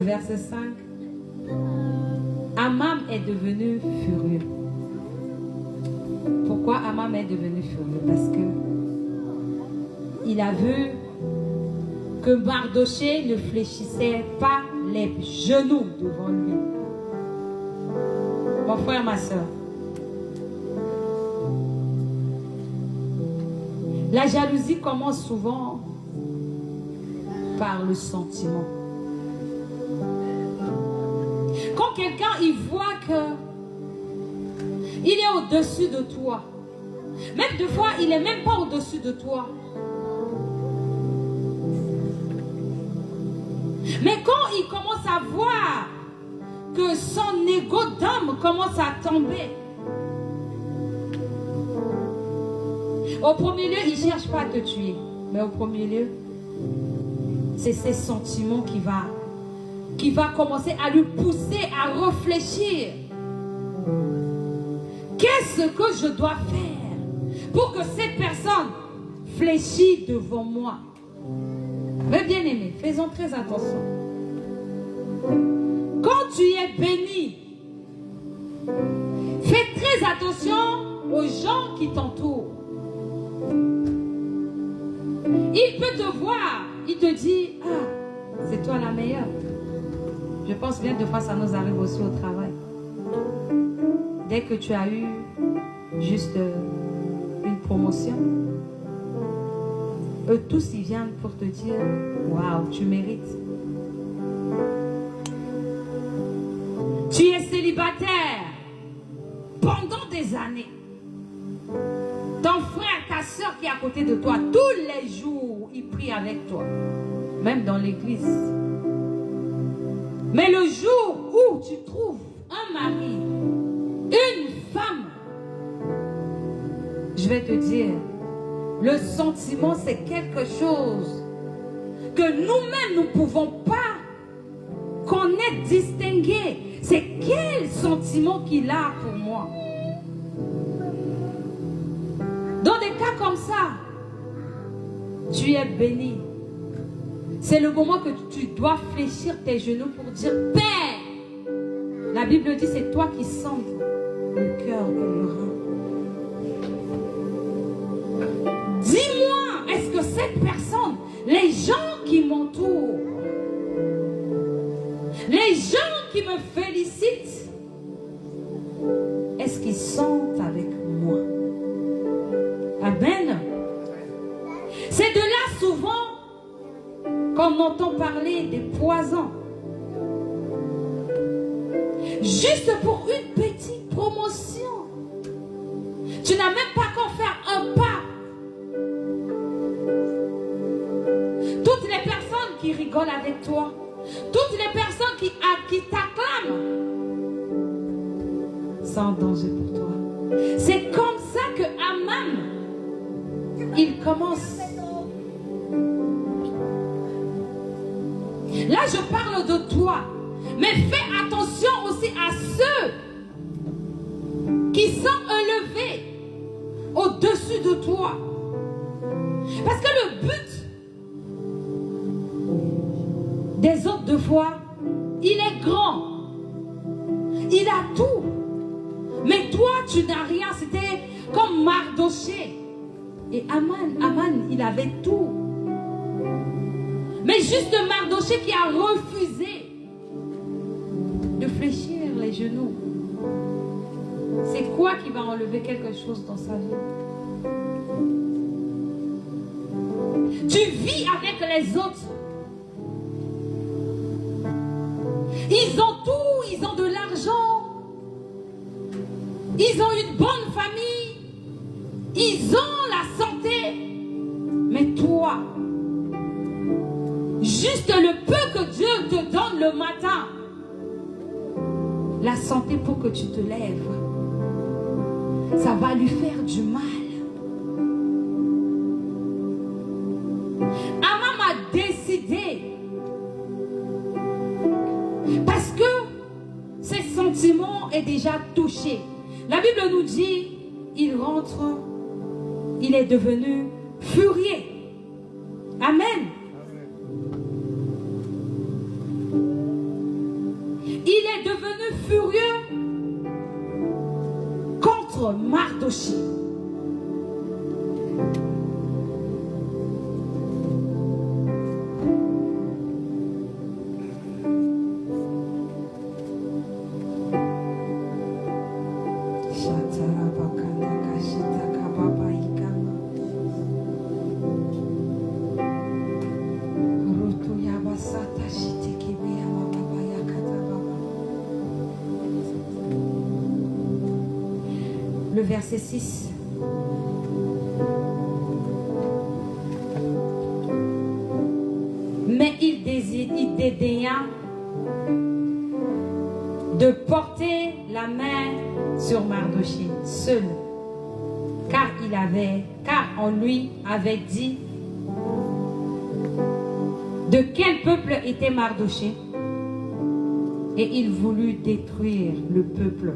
Verset 5. Aman est devenu furieux. Pourquoi Aman est devenu furieux? Parce que il a vu que Mardochée ne fléchissait pas les genoux devant lui. Mon frère, ma soeur, la jalousie commence souvent par le sentiment. Quand quelqu'un il voit que il est au-dessus de toi, même des fois il n'est même pas au-dessus de toi, mais quand il commence à voir que son ego d'homme commence à tomber, au premier lieu il ne cherche pas à te tuer, mais au premier lieu c'est ses sentiments qui va commencer à lui pousser à réfléchir. Qu'est-ce que je dois faire pour que cette personne fléchisse devant moi? Mais bien aimé, faisons très attention. Quand tu es béni, fais très attention aux gens qui t'entourent. Il peut te voir, il te dit, ah, c'est toi la meilleure. Je pense bien de fois ça nous arrive aussi au travail. Dès que tu as eu juste une promotion, eux tous ils viennent pour te dire, waouh, tu mérites. Tu es célibataire pendant des années. Ton frère, ta soeur qui est à côté de toi, tous les jours, il prie avec toi, même dans l'église. Mais le jour où tu trouves un mari, une femme, je vais te dire, le sentiment c'est quelque chose que nous-mêmes nous ne pouvons pas connaître, distinguer. C'est quel sentiment qu'il a pour moi. Dans des cas comme ça, tu es béni. C'est le moment que tu dois fléchir tes genoux pour dire, Père, la Bible dit, c'est toi qui sens le cœur et le rein. Dis-moi, est-ce que cette personne, les gens qui m'entourent, les gens qui me félicitent, est-ce qu'ils sont avec moi? Amen. C'est de là souvent qu'on entend parler des poisons. Juste pour une petite promotion. Tu n'as même pas qu'à faire un pas. Toutes les personnes qui rigolent avec toi, toutes les personnes qui t'acclament, c'est un danger pour toi. C'est comme ça que Aman, il commence. Là, je parle de toi. Mais fais attention aussi à ceux qui sont élevés au-dessus de toi. Parce que le but des autres, de fois, il est grand. Il a tout. Mais toi, tu n'as rien. C'était comme Mardochée. Et Aman, il avait tout. Mais juste Mardochée qui a refusé de fléchir les genoux. C'est quoi qui va enlever quelque chose dans sa vie? Tu vis avec les autres. Ils ont tout, ils ont de l'argent. Ils ont une bonne famille. Ils ont la santé. Mais toi, juste le peu que Dieu te donne le matin, la santé pour que tu te lèves, ça va lui faire du mal. Aman a décidé, parce que ses sentiments est déjà touchés. La Bible nous dit, il rentre, il est devenu furieux. Amen. furieux contre Mardochée. Le verset 6. Mais il dédaigna de porter la main sur Mardochée seul, car on lui avait dit de quel peuple était Mardochée, et il voulut détruire le peuple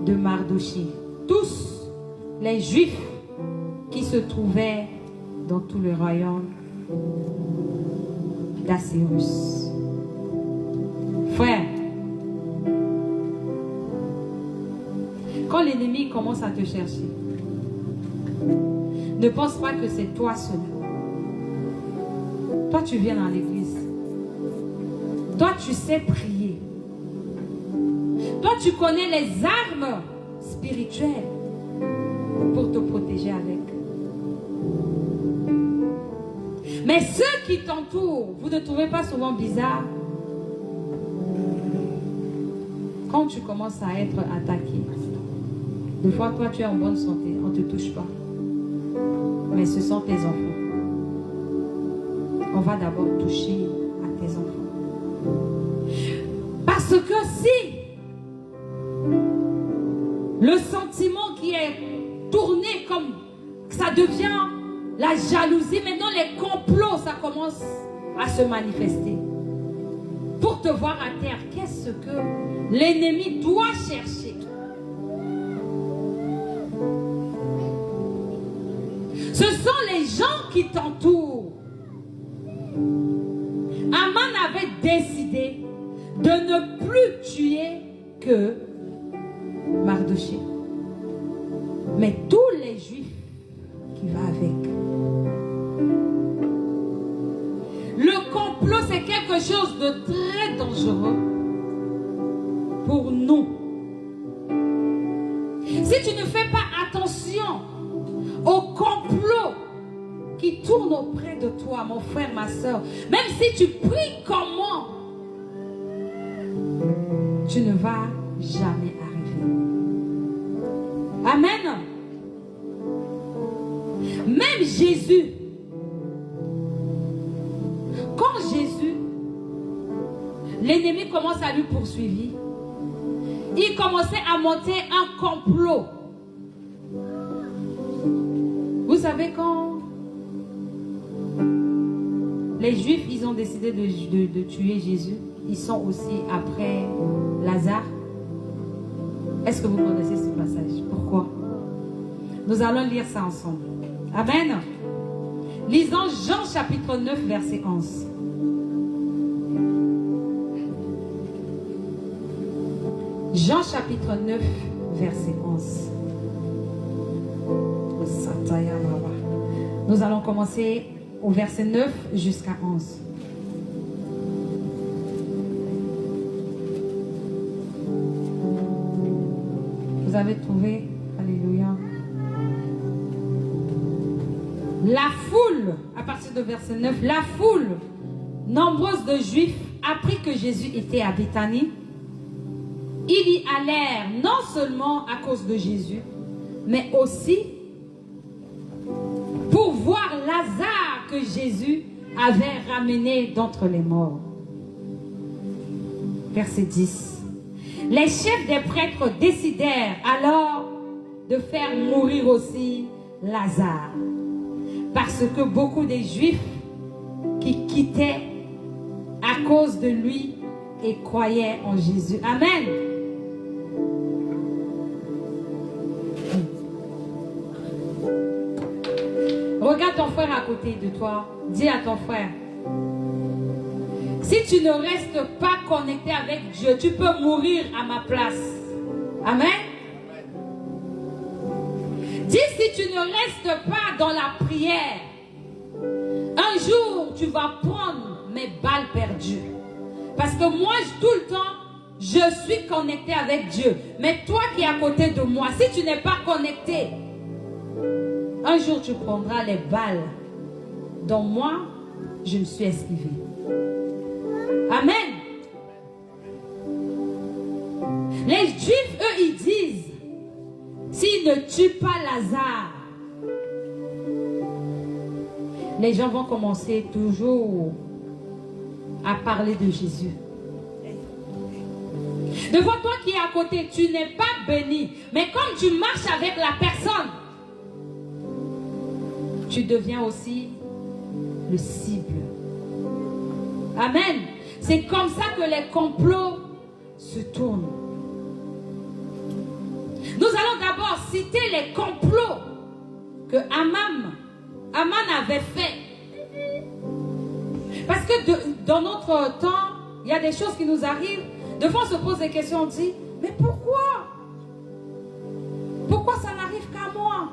de Mardochée, tous les Juifs qui se trouvaient dans tout le royaume d'Assyrus. Frère, quand l'ennemi commence à te chercher, ne pense pas que c'est toi seul. Toi, tu viens dans l'église. Toi, tu sais prier. Toi, tu connais les armes spirituelles pour te protéger avec. Mais ceux qui t'entourent, vous ne trouvez pas souvent bizarre quand tu commences à être attaqué? Des fois, toi, tu es en bonne santé, on ne te touche pas. Mais ce sont tes enfants. On va d'abord toucher à tes enfants. Parce que si le sentiment qui est tourné comme ça devient la jalousie, maintenant les complots, ça commence à se manifester. Pour te voir à terre, qu'est-ce que l'ennemi doit chercher? Ce sont les gens qui t'entourent. Aman avait décidé de ne plus tuer que Mardochée, mais tous les Juifs qui vont avec. Le complot, c'est quelque chose de très dangereux pour nous. Si tu ne fais pas attention au complot qui tourne auprès de toi, mon frère, ma soeur, même si tu pries comment, tu ne vas jamais arriver. Amen. Même Jésus, quand Jésus, l'ennemi commence à lui poursuivre, il commençait à monter un complot. Vous savez, quand les Juifs, ils ont décidé de tuer Jésus, ils sont aussi après Lazare. Est-ce que vous connaissez ce passage? Pourquoi? Nous allons lire ça ensemble. Amen. Lisons Jean chapitre 9, verset 11. Jean chapitre 9, verset 11. Nous allons commencer au verset 9 jusqu'à 11. Vous avez trouvé? Alléluia. La foule, à partir de verset 9, la foule nombreuse de Juifs apprit que Jésus était à Béthanie. Ils y allèrent non seulement à cause de Jésus, mais aussi pour voir Lazare que Jésus avait ramené d'entre les morts. Verset 10. Les chefs des prêtres décidèrent alors de faire mourir aussi Lazare, parce que beaucoup des Juifs qui quittaient à cause de lui et croyaient en Jésus. Amen. Regarde ton frère à côté de toi. Dis à ton frère, Si tu ne restes pas connecté avec Dieu, tu peux mourir à ma place. Amen. Dis, si tu ne restes pas dans la prière, un jour tu vas prendre mes balles perdues. Parce que moi, tout le temps, je suis connecté avec Dieu. Mais toi qui es à côté de moi, si tu n'es pas connecté, un jour tu prendras les balles dont moi, je me suis esquivé. Amen. Les Juifs, eux, ils disent, s'ils ne tuent pas Lazare, les gens vont commencer toujours à parler de Jésus. Devant toi qui es à côté, tu n'es pas béni. Mais comme tu marches avec la personne, tu deviens aussi le cible. Amen. C'est comme ça que les complots se tournent. Nous allons d'abord citer les complots que Aman avait fait. Parce que dans notre temps, il y a des choses qui nous arrivent. Des fois, on se pose des questions, on dit, mais pourquoi? Pourquoi ça n'arrive qu'à moi?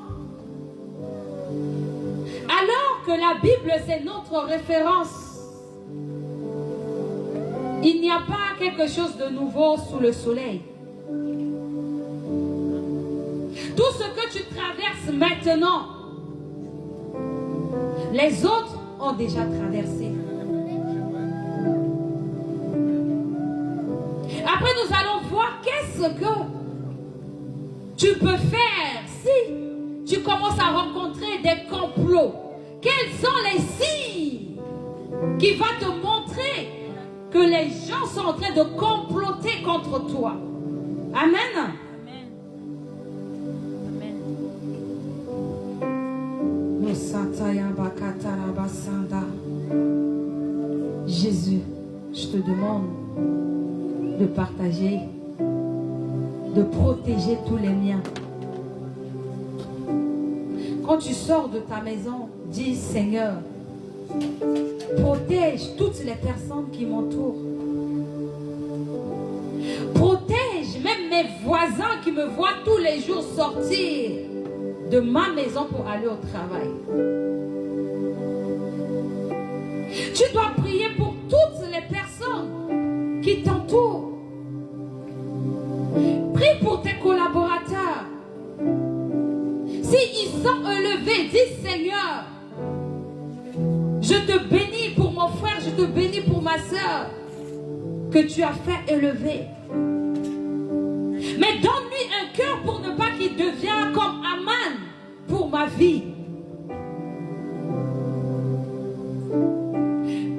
Alors que la Bible, c'est notre référence. Il n'y a pas quelque chose de nouveau sous le soleil. Tout ce que tu traverses maintenant, les autres ont déjà traversé. Après, nous allons voir qu'est-ce que tu peux faire si tu commences à rencontrer des complots. Quels sont les signes qui vont te montrer que les gens sont en train de comploter contre toi? Amen. Jésus, je te demande de partager, de protéger tous les miens. Quand tu sors de ta maison, dis Seigneur, protège toutes les personnes qui m'entourent. Protège même mes voisins qui me voient tous les jours sortir de ma maison pour aller au travail. Tu dois prier pour toutes les personnes qui t'entourent. Prie pour tes collaborateurs. S'ils sont élevés, dis Seigneur, je te bénis pour mon frère, je te bénis pour ma soeur que tu as fait élever. Mais donne-lui un cœur pour ne pas qu'il devienne comme Aman pour ma vie.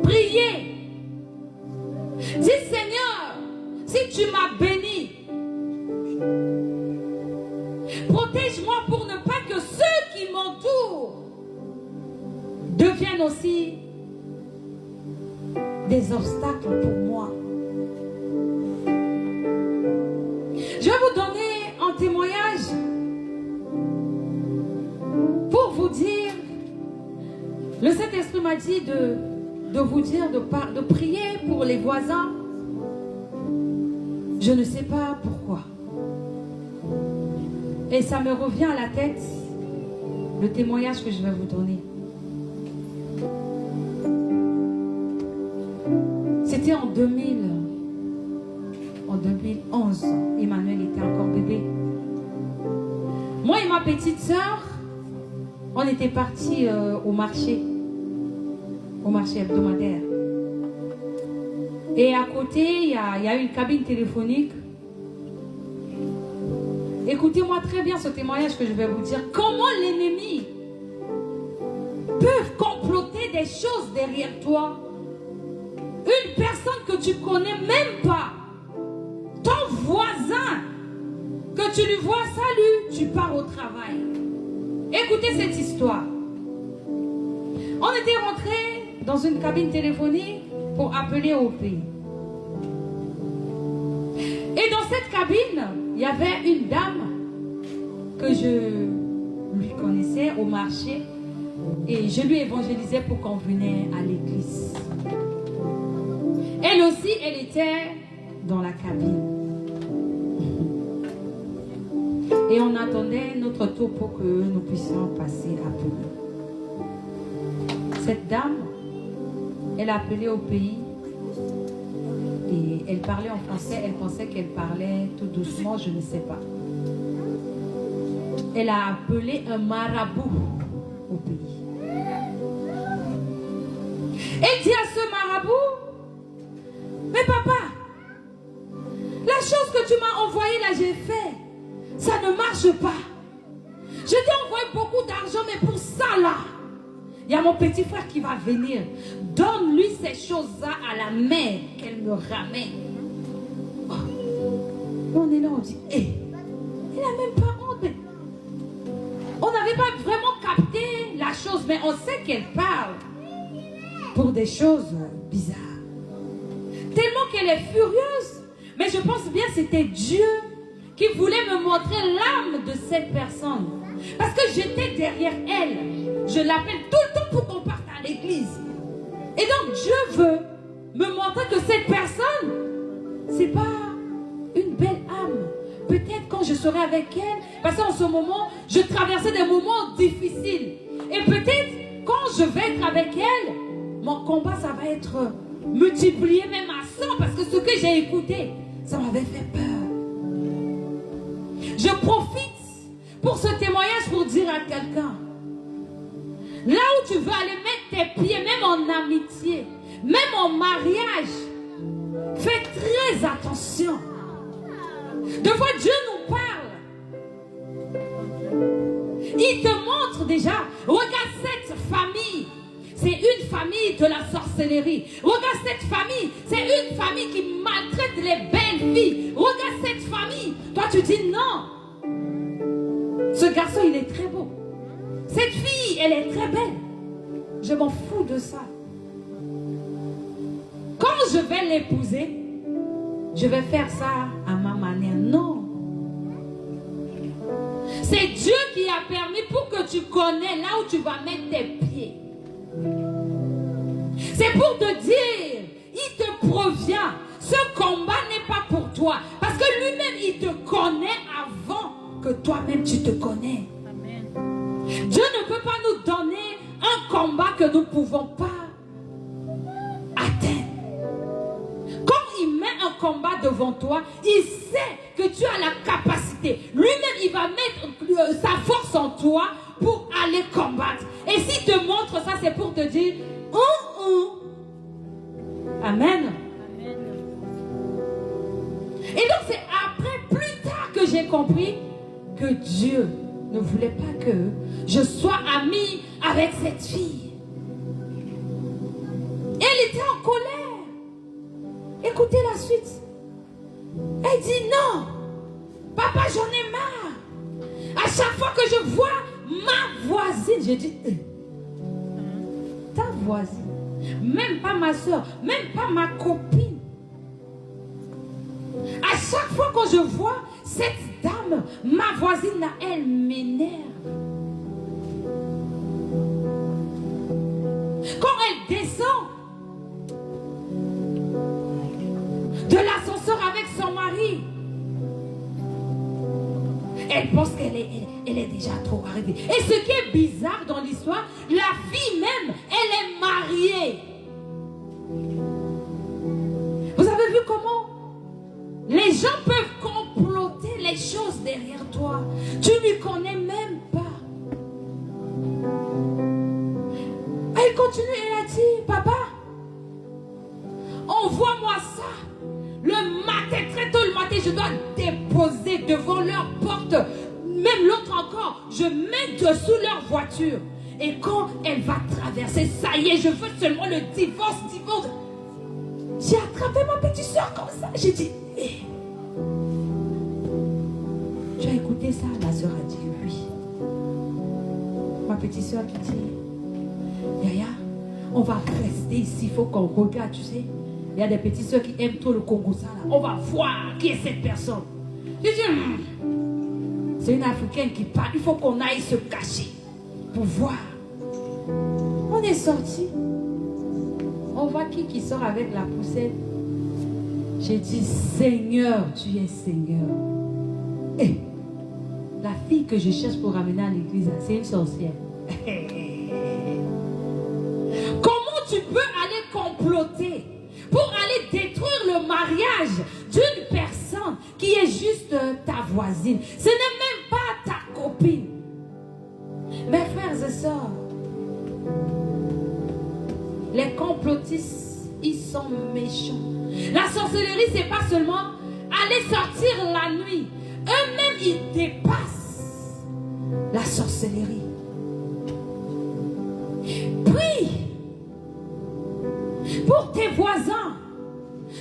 Priez. Dis Seigneur, si tu m'as béni, protège-moi pour ne pas que ceux qui m'entourent deviennent aussi des obstacles pour moi. Je vais vous donner un témoignage pour vous dire, le Saint-Esprit m'a dit de vous dire, de prier pour les voisins. Je ne sais pas pourquoi. Et ça me revient à la tête, le témoignage que je vais vous donner. C'était en 2011. Emmanuel était encore bébé. Moi et ma petite soeur, on était partis au marché hebdomadaire. Et à côté, il y a une cabine téléphonique. Écoutez-moi très bien ce témoignage que je vais vous dire. Comment l'ennemi peut comploter des choses derrière toi. Une personne que tu connais même pas. Ton voisin, que tu lui vois, salut, tu pars au travail. Écoutez cette histoire. On était rentrés dans une cabine téléphonique pour appeler au pays. Et dans cette cabine, il y avait une dame que je lui connaissais au marché et je lui évangélisais pour qu'on venait à l'église. Elle aussi, elle était dans la cabine. Et on attendait notre tour pour que nous puissions passer à appeler. Cette dame, elle a appelé au pays et elle parlait en français. Elle pensait qu'elle parlait tout doucement, je ne sais pas. Elle a appelé un marabout au pays. Elle dit à ce marabout, mais papa, la chose que tu m'as envoyée là, j'ai fait. Ça ne marche pas. Je t'ai envoyé beaucoup d'argent, mais pour ça là, il y a mon petit frère qui va venir. Donne-lui ces choses-là à la mère qu'elle me ramène. Oh. On est là, on dit, hé, il n'a même pas honte. On n'avait pas vraiment capté la chose, mais on sait qu'elle parle pour des choses bizarres. Tellement qu'elle est furieuse. Mais je pense bien que c'était Dieu qui voulait me montrer l'âme de cette personne. Parce que j'étais derrière elle. Je l'appelle tout le temps pour qu'on parte à l'église. Et donc Dieu veut me montrer que cette personne, c'est pas une belle âme. Peut-être quand je serai avec elle, parce qu'en ce moment, je traversais des moments difficiles. Et peut-être quand je vais être avec elle, mon combat, ça va être multiplié même à 100. Parce que ce que j'ai écouté, ça m'avait fait peur. Je profite pour ce témoignage pour dire à quelqu'un, là où tu veux aller mettre tes pieds, même en amitié, même en mariage, fais très attention. Deux fois Dieu nous parle. Il te montre déjà, regarde cette famille. C'est une famille de la sorcellerie. Regarde cette famille. C'est une famille qui maltraite les belles filles. Regarde cette famille. Toi, tu dis non. Ce garçon, il est très beau. Cette fille, elle est très belle. Je m'en fous de ça. Quand je vais l'épouser, je vais faire ça à ma manière. Non. C'est Dieu qui a permis pour que tu connais là où tu vas mettre tes pieds. C'est pour te dire, il te provient. Ce combat n'est pas pour toi. Parce que lui-même, il te connaît avant que toi-même tu te connais. Amen. Dieu ne peut pas nous donner un combat que nous ne pouvons pas atteindre. Quand il met un combat devant toi, il sait que tu as la capacité. Lui-même, il va mettre sa force en toi pour aller combattre. Et s'il te montre ça, c'est pour te dire, Amen. Amen. Et donc c'est après, plus tard, que j'ai compris que Dieu ne voulait pas que je sois amie avec cette fille. Elle était en colère. Écoutez la suite. Elle dit non. Papa, j'en ai marre. À chaque fois que je vois ma voisine, je dis, ta voisine, même pas ma soeur, même pas ma copine. À chaque fois que je vois cette dame, ma voisine là, elle m'énerve. Quand elle descend de l'ascenseur avec son mari, elle pense qu'elle est déjà trop arrivée. Et ce qui est bizarre dans l'histoire, la fille même, elle est mariée. Vous avez vu comment les gens peuvent comploter les choses derrière toi. Tu ne lui connais même pas. Elle continue, elle a dit, papa, envoie-moi ça. Le matin, très tôt le matin, je dois déposer devant leur porte. Même l'autre encore, je mets dessous leur voiture. Et quand elle va traverser, ça y est, je veux seulement le divorce. J'ai attrapé ma petite soeur comme ça. J'ai dit, hey. Tu as écouté ça? La soeur a dit oui. Ma petite soeur qui dit, Yaya, on va rester ici, il faut qu'on regarde, tu sais. Il y a des petites soeurs qui aiment trop le Congo, ça là. On va voir qui est cette personne. J'ai dit, c'est une Africaine qui parle. Il faut qu'on aille se cacher pour voir. On est sorti. On voit qui sort avec la poussette. J'ai dit, Seigneur, tu es Seigneur. Et la fille que je cherche pour ramener à l'église, c'est une sorcière. Comment tu peux aller comploter pour aller détruire le mariage d'une personne qui est juste ta voisine? Ce n'est même pas ta copine. Mes frères et sœurs, les complotistes, ils sont méchants. La sorcellerie, c'est pas seulement aller sortir la nuit. Eux-mêmes, ils dépassent la sorcellerie. Prie pour tes voisins.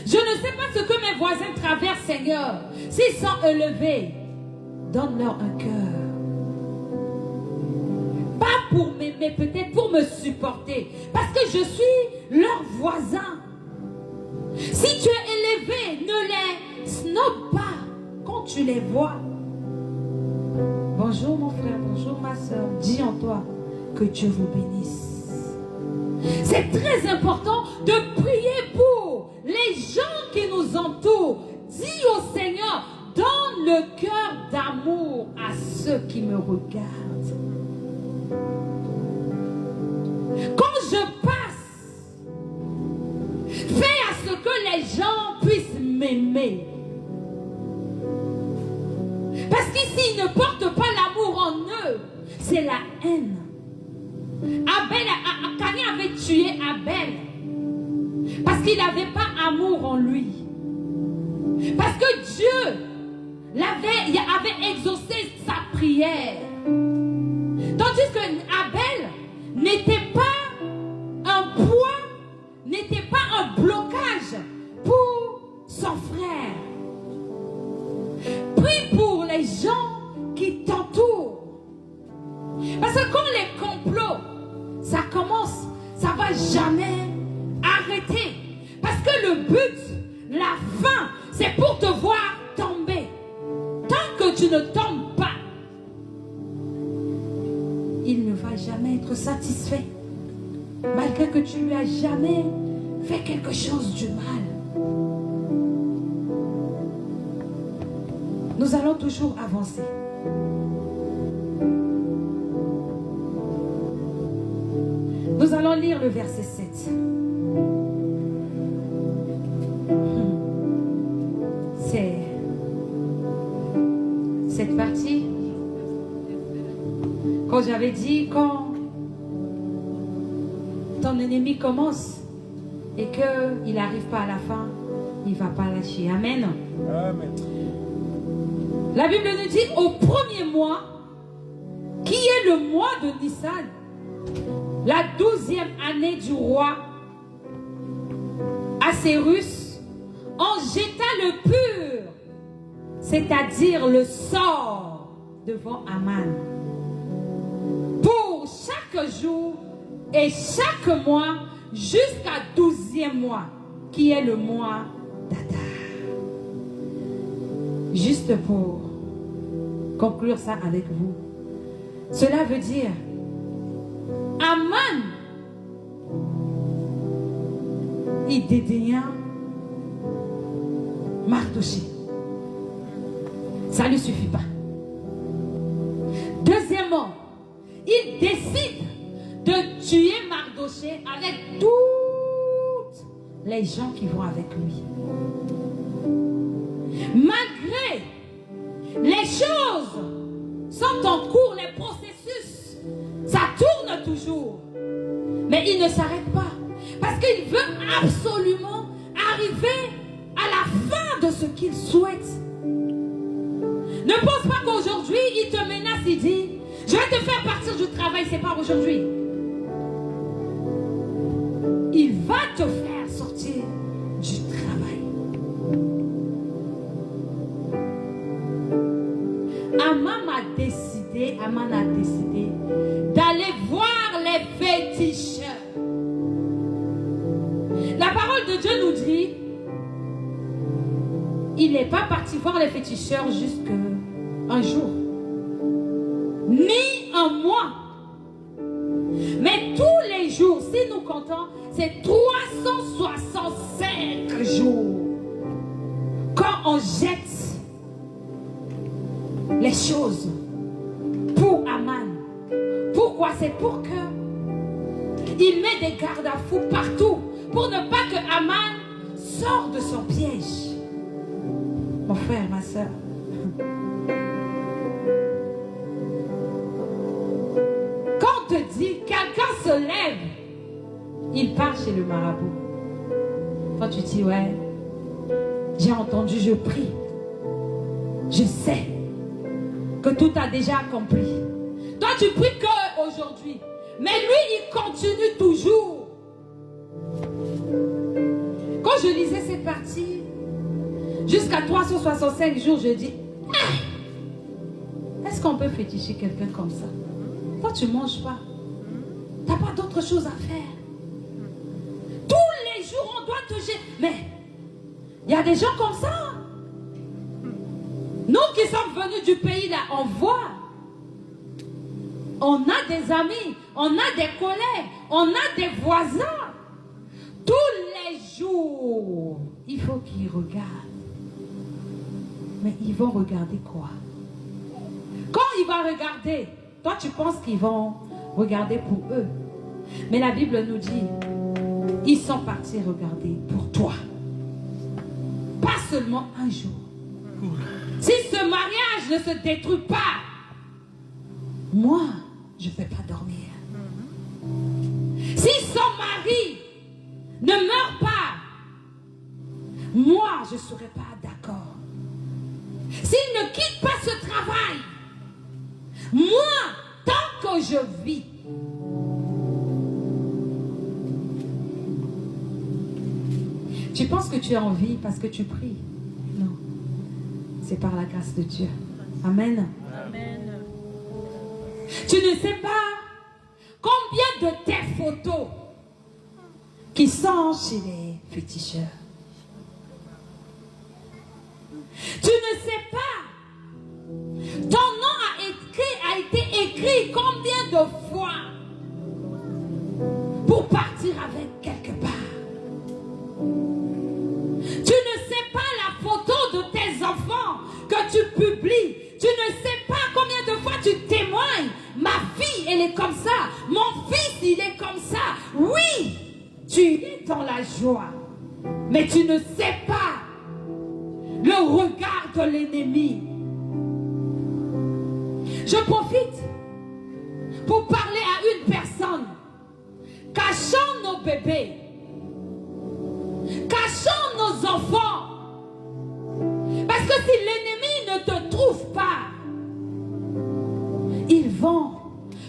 Je ne sais pas ce que mes voisins traversent, Seigneur. S'ils sont élevés, donne-leur un cœur. Pas pour m'aimer, peut-être pour me supporter. Parce que je suis leur voisin. Si tu es élevé, ne les snob pas quand tu les vois. Bonjour mon frère, bonjour ma soeur. Dis en toi que Dieu vous bénisse. C'est très important de prier pour les gens qui nous entourent. Dis au Seigneur, donne le cœur d'amour à ceux qui me regardent. Quand je passe, fais à ce que les gens puissent m'aimer. Parce qu'ici, ils ne portent pas l'amour en eux, c'est la haine. Caïn avait tué Abel parce qu'il n'avait pas amour en lui. Parce que Dieu avait exaucé sa prière. Tandis que Abel n'était pas un poids, n'était pas un blocage pour son frère. Prie pour les gens qui t'entourent. Parce que quand les complots, ça commence, ça va jamais arrêter. Parce que le but, la fin, c'est pour te voir tomber. Tant que tu ne tombes pas, il ne va jamais être satisfait. Malgré que tu lui as jamais fait quelque chose du mal. Nous allons toujours avancer. Nous allons lire le verset 7. C'est cette partie. Quand j'avais dit, quand ton ennemi commence et qu'il n'arrive pas à la fin, il ne va pas lâcher. Amen. Amen. La Bible nous dit au premier mois, qui est le mois de Nissan, la 12e année du roi Assérus, on jeta le pur, c'est-à-dire le sort, devant Aman. Pour chaque jour et chaque mois, jusqu'à 12e mois, qui est le mois d'Adar. Juste pour conclure ça avec vous. Cela veut dire, Aman, il dédaigna Mardochée. Ça ne lui suffit pas. Deuxièmement, il décide de tuer Mardochée avec toutes les gens qui vont avec lui. Malgré les choses sont en cours, les processus, ça tourne toujours. Mais il ne s'arrête pas. Parce qu'il veut absolument arriver à la fin de ce qu'il souhaite. Ne pense pas qu'aujourd'hui, il te menace, il dit, je vais te faire partir du travail, c'est pas aujourd'hui. Il va te faire sortir du travail. Aman a décidé d'aller voir les féticheurs. La parole de Dieu nous dit, il n'est pas parti voir les féticheurs jusqu'à un jour, ni un mois, mais tous les jours, si nous comptons, c'est 365 jours. quand on jette les choses pour Aman, pourquoi? C'est pour que il met des garde-à-fous partout pour ne pas que Aman sorte de son piège. Mon frère, ma soeur, quand on te dit quelqu'un se lève, il part chez le marabout. Quand tu dis ouais, j'ai entendu, je prie, je sais que tout a déjà accompli. Toi tu pries que aujourd'hui, mais lui il continue toujours. Quand je lisais cette partie jusqu'à 365 jours, je dis est-ce qu'on peut féticher quelqu'un comme ça? Toi tu manges pas, t'as pas d'autre chose à faire. Tous les jours on doit te jeter. Mais il y a des gens comme ça. Nous qui sommes venus du pays là, on voit. On a des amis, on a des collègues, on a des voisins. Tous les jours, il faut qu'ils regardent. Mais ils vont regarder quoi? Quand ils vont regarder, toi tu penses qu'ils vont regarder pour eux. Mais la Bible nous dit, ils sont partis regarder pour toi. Pas seulement un jour. Si ce mariage ne se détruit pas, moi, je ne vais pas dormir. Si son mari ne meurt pas, moi, je ne serai pas d'accord. S'il ne quitte pas ce travail, moi, tant que je vis, tu penses que tu es en vie parce que tu pries? Non. C'est par la grâce de Dieu. Amen. Amen. Tu ne sais pas combien de tes photos qui sont chez les féticheurs. Tu ne sais pas. Ton nom a été écrit combien de fois pour partir avec quelque part. Tu ne sais pas la photo de tes enfants que tu publies. Tu ne sais pas combien de fois tu témoignes. Ma fille, elle est comme ça. Mon fils, il est comme ça. Oui, tu es dans la joie. Mais tu ne sais pas le regard de l'ennemi. Je profite pour parler à une personne. Cachons nos bébés. Cachons nos enfants. Parce que si l'ennemi ne te trouve pas, ils vont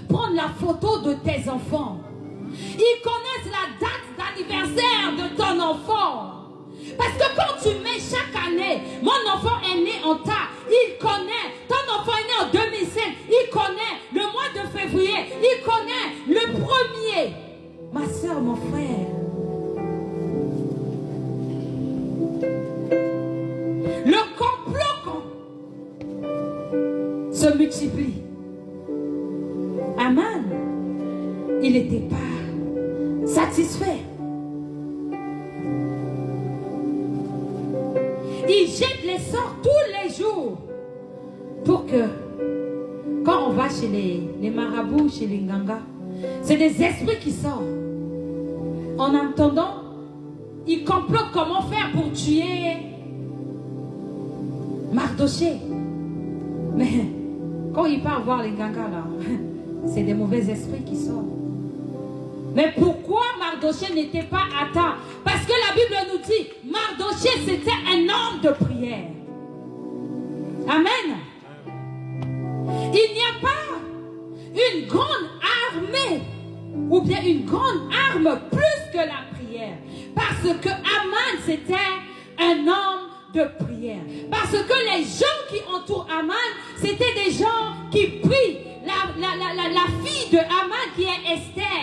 prendre la photo de tes enfants. Ils connaissent la date d'anniversaire de ton enfant. Parce que quand tu mets chaque année, mon enfant est né en tas, il connaît. Ton enfant est né en 2005, il connaît. Le mois de février, il connaît. Le premier. Ma soeur, mon frère. Le complot se multiplie. Aman, il n'était pas satisfait. Il jette les sorts tous les jours pour que quand on va chez les marabouts, chez les ngangas, c'est des esprits qui sortent. En attendant, ils complotent comment faire pour tuer Mardoché. Mais quand il part voir les ngangas là, c'est des mauvais esprits qui sortent. Mais pourquoi Mardoché n'était pas atteint? Parce que la Bible nous dit, Mardoché c'était un homme de prière. Amen. Il n'y a pas une grande armée ou bien une grande arme plus que la prière. Parce que Aman c'était un homme de prière. Parce que les gens qui entourent Aman, c'était des gens qui prient. La fille de Aman qui est Esther,